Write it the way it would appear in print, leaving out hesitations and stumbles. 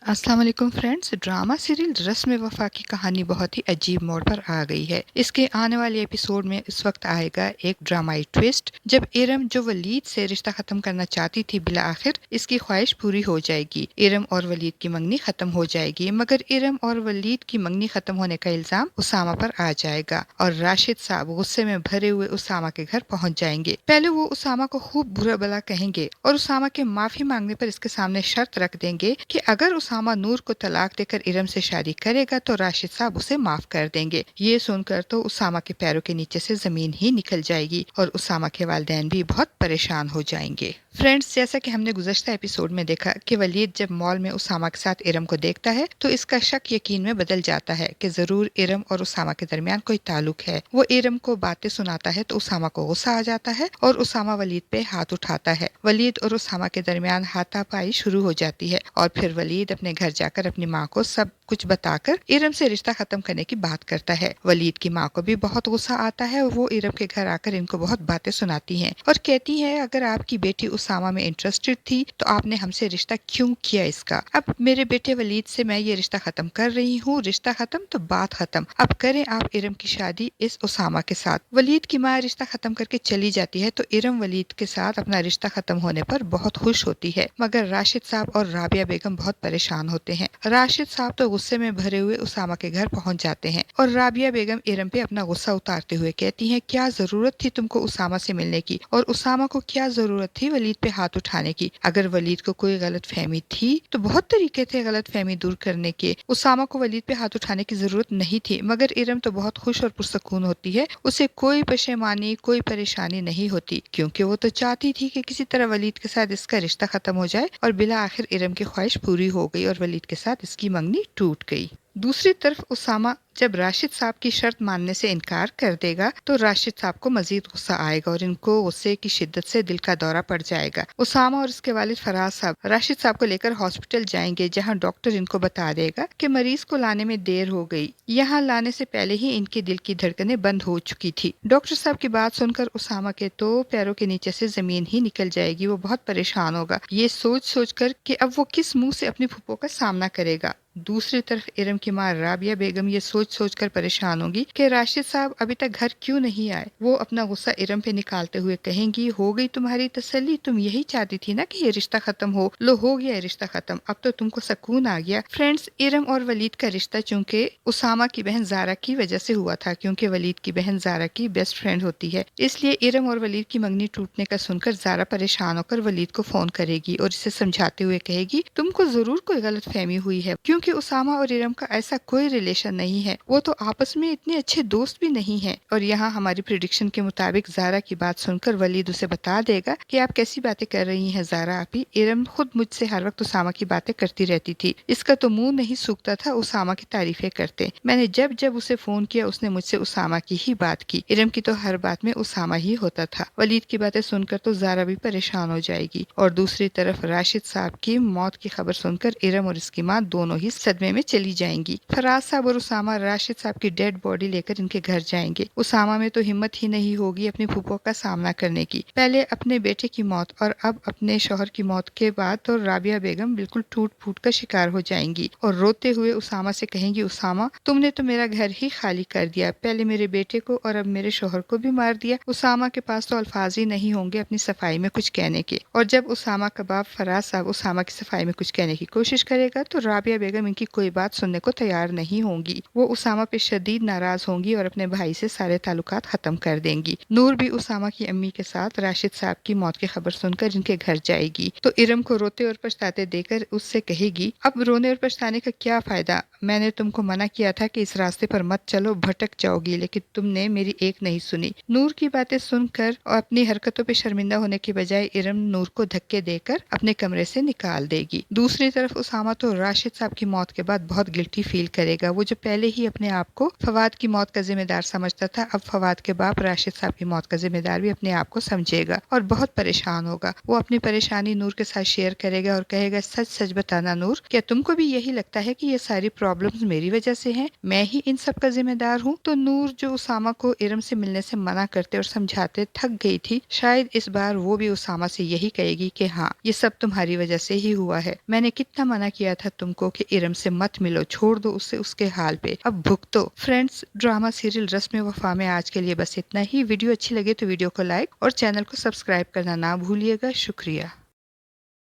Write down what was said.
अस्सलाम वालेकुम friends. Drama serial रस्म वफ़ा की कहानी बहुत ही अजीब मोड़ पर आ गई है। इसके आने वाले एपिसोड में इस वक्त आएगा एक ड्रामाई ट्विस्ट, जब इरम जो वलीद से रिश्ता खत्म करना चाहती थी बिला आखिर इसकी ख्वाहिश पूरी हो जाएगी। इरम और वलीद की मंगनी खत्म हो जाएगी, मगर इरम और वलीद की मंगनी खत्म होने का इल्जाम उसामा पर आ जाएगा और राशिद साहब गुस्से में भरे हुए उसामा के घर पहुंच जाएंगे। पहले वो उसामा को खूब बुरा भला कहेंगे और उसामा के माफी मांगने पर इसके सामने शर्त रख देंगे कि अगर उसामा नूर को तलाक देकर इरम से शादी करेगा तो राशिद साहब उसे माफ कर देंगे। ये सुनकर तो उसामा के पैरों के नीचे से जमीन ही निकल जाएगी और उसामा के वालिदैन भी बहुत परेशान हो जाएंगे। फ्रेंड्स, जैसा कि हमने गुज़श्ता एपिसोड में देखा कि वलीद जब मॉल में उसामा के साथ इरम को देखता है तो इसका शक यकीन में बदल जाता है कि जरूर इरम और उसामा के दरमियान कोई ताल्लुक है। वो इरम को बातें सुनाता है तो उसामा को गुस्सा आ जाता है और उसामा वलीद पे हाथ उठाता है। वलीद और उसामा के दरमियान हाथापाई शुरू हो जाती है और फिर वलीद अपने घर जाकर अपनी माँ को सब कुछ बताकर इरम से रिश्ता खत्म करने की बात करता है। वलीद की माँ को भी बहुत गुस्सा आता है और वो इरम के घर आकर इनको बहुत बातें सुनाती हैं और कहती है अगर आपकी बेटी उसामा में इंटरेस्टेड थी तो आपने हमसे रिश्ता क्यों किया इसका। अब मेरे बेटे वलीद से मैं ये रिश्ता खत्म कर रही हूँ, रिश्ता खत्म तो बात खत्म। अब करें आप इरम की शादी इस उसामा के साथ। वलीद की माँ रिश्ता खत्म करके चली जाती है तो इरम वलीद के साथ अपना रिश्ता खत्म होने पर बहुत खुश होती है, मगर राशिद साहब और राबिया बेगम बहुत परेशान होते हैं। राशिद साहब तो गुस्से में भरे हुए उसामा के घर पहुंच जाते हैं और राबिया बेगम इरम पे अपना गुस्सा उतारते हुए कहती हैं क्या जरूरत थी तुमको उसामा से मिलने की और उसामा को क्या जरूरत थी वलीद पे हाथ उठाने की। अगर वलीद को कोई गलत फहमी थी तो बहुत तरीके थे गलत फहमी दूर करने के। उसामा को वलीद पे हाथ उठाने की जरूरत नहीं थी, मगर इरम तो बहुत खुश और पुरसकून होती है। उसे कोई पशेमानी कोई परेशानी नहीं होती, क्योंकि वो तो चाहती थी कि किसी तरह वलीद के साथ इसका रिश्ता खत्म हो जाए और बिला आखिर इरम की ख्वाहिश पूरी हो गई और वलीद के साथ इसकी मंगनी टूट गई। दूसरी तरफ उसामा जब राशिद साहब की शर्त मानने से इनकार कर देगा तो राशिद साहब को मजीद गुस्सा आएगा और इनको गुस्से की शिद्दत से दिल का दौरा पड़ जाएगा। उसामा और इसके वालिद फराज साहब राशिद साहब को लेकर हॉस्पिटल जाएंगे, जहां डॉक्टर इनको बता देगा कि मरीज को लाने में देर हो गई। यहाँ लाने से पहले ही इनके दिल की धड़कनें बंद हो चुकी थी। डॉक्टर साहब की बात सुनकर उसामा के तो पैरों के नीचे से जमीन ही निकल जाएगी। वो बहुत परेशान होगा ये सोच सोच कर कि अब वो किस मुंह से अपनी फूफो का सामना करेगा। दूसरी तरफ इरम की माँ राबिया बेगम ये सोच सोच कर परेशान होगी कि राशिद साहब अभी तक घर क्यों नहीं आए। वो अपना गुस्सा इरम पे निकालते हुए कहेंगी हो गई तुम्हारी तसल्ली, तुम यही चाहती थी ना कि ये रिश्ता खत्म हो, लो हो गया ये रिश्ता खत्म, अब तो तुमको सुकून आ गया। फ्रेंड्स, इरम और वलीद का रिश्ता चूंकि उसामा की बहन जारा की वजह से हुआ था, क्योंकि वलीद की बहन जारा की बेस्ट फ्रेंड होती है, इसलिए इरम और वलीद की मंगनी टूटने का सुनकर जारा परेशान होकर वलीद को फोन करेगी और इसे समझाते हुए कहेगी तुमको जरूर कोई गलत फहमी हुई है, क्योंकि उसामा और इरम का ऐसा कोई रिलेशन नहीं है, वो तो आपस में इतने अच्छे दोस्त भी नहीं हैं। और यहाँ हमारी प्रिडिक्शन के मुताबिक जारा की बात सुनकर वलीद उसे बता देगा कि आप कैसी बातें कर रही हैं जारा आपी, इरम खुद मुझसे हर वक्त उसामा की बातें करती रहती थी, इसका तो मुंह नहीं सूखता था उसामा की तारीफें करते, मैंने जब जब उसे फोन किया उसने मुझसे उसामा की ही बात की, इरम की तो हर बात में उसामा ही होता था। वलीद की बातें सुनकर तो जारा भी परेशान हो जाएगी और दूसरी तरफ राशिद साहब की मौत की खबर सुनकर इरम और इसकी माँ दोनों ही सदमे में चली जाएंगी। फराज साहब और उसामा राशिद साहब की डेड बॉडी लेकर इनके घर जाएंगे। उसामा में तो हिम्मत ही नहीं होगी अपनी फूफो का सामना करने की, पहले अपने बेटे की मौत और अब अपने शौहर की मौत के बाद तो राबिया बेगम बिल्कुल टूट फूट का शिकार हो जाएंगी और रोते हुए उसामा से कहेंगी उसामा तुमने तो मेरा घर ही खाली कर दिया, पहले मेरे बेटे को और अब मेरे शौहर को भी मार दिया। उसामा के पास तो अल्फाज ही नहीं होंगे अपनी सफाई में कुछ कहने के, और जब उसामा का बाप फराज साहब उसामा की सफाई में कुछ कहने की कोशिश करेगा तो राबिया बेगम इनकी कोई बात सुनने को तैयार नहीं होंगी। वो उसामा पे शदीद नाराज होंगी और अपने भाई से सारे ताल्लुकात खत्म कर देंगी। नूर भी उसामा की अम्मी के साथ राशिद साहब की मौत की खबर सुनकर इनके घर जाएगी तो इरम को रोते और पछताते देकर उससे कहेगी अब रोने और पछताने का क्या फायदा, मैंने तुमको मना किया था कि इस रास्ते पर मत चलो, भटक जाओगी, लेकिन तुमने मेरी एक नहीं सुनी। नूर की बातें सुनकर और अपनी हरकतों पे शर्मिंदा होने की बजाय इरम नूर को धक्के देकर अपने कमरे से निकाल देगी। दूसरी तरफ उसामा तो राशिद साहब की मौत के बाद बहुत गिल्टी फील करेगा। वो जो पहले ہی اپنے آپ کو فواد کی موت کا ذمہ دار سمجھتا تھا، اب فواد کے باپ راشد صاحب کی موت کا ذمہ دار بھی اپنے آپ کو سمجھے گا اور بہت پریشان ہوگا۔ وہ اپنی پریشانی نور کے ساتھ شیئر کرے گا اور کہے گا سچ سچ بتانا نور، کیا تم کو بھی یہی لگتا ہے کہ یہ ساری پرابلمز میری وجہ سے ہیں، میں ہی ان سب کا ذمہ دار ہوں؟ تو نور جو اسامہ کو ارم سے ملنے سے منع کرتے اور سمجھاتے تھک گئی تھی، شاید اس بار وہ بھی اسامہ سے یہی کہے گی کہ ہاں یہ سب تمہاری وجہ سے ہی ہوا ہے، میں نے کتنا منع کیا تھا تم کو کہ ارم سے مت ملو، چھوڑ دو اسے اس کے حال پہ، اب بھگتو۔ فرینڈز، ڈرامہ سیریل رسم وفا میں آج کے لیے بس اتنا ہی۔ ویڈیو اچھی لگے تو ویڈیو کو لائک اور چینل کو سبسکرائب کرنا نہ بھولیے گا۔ شکریہ۔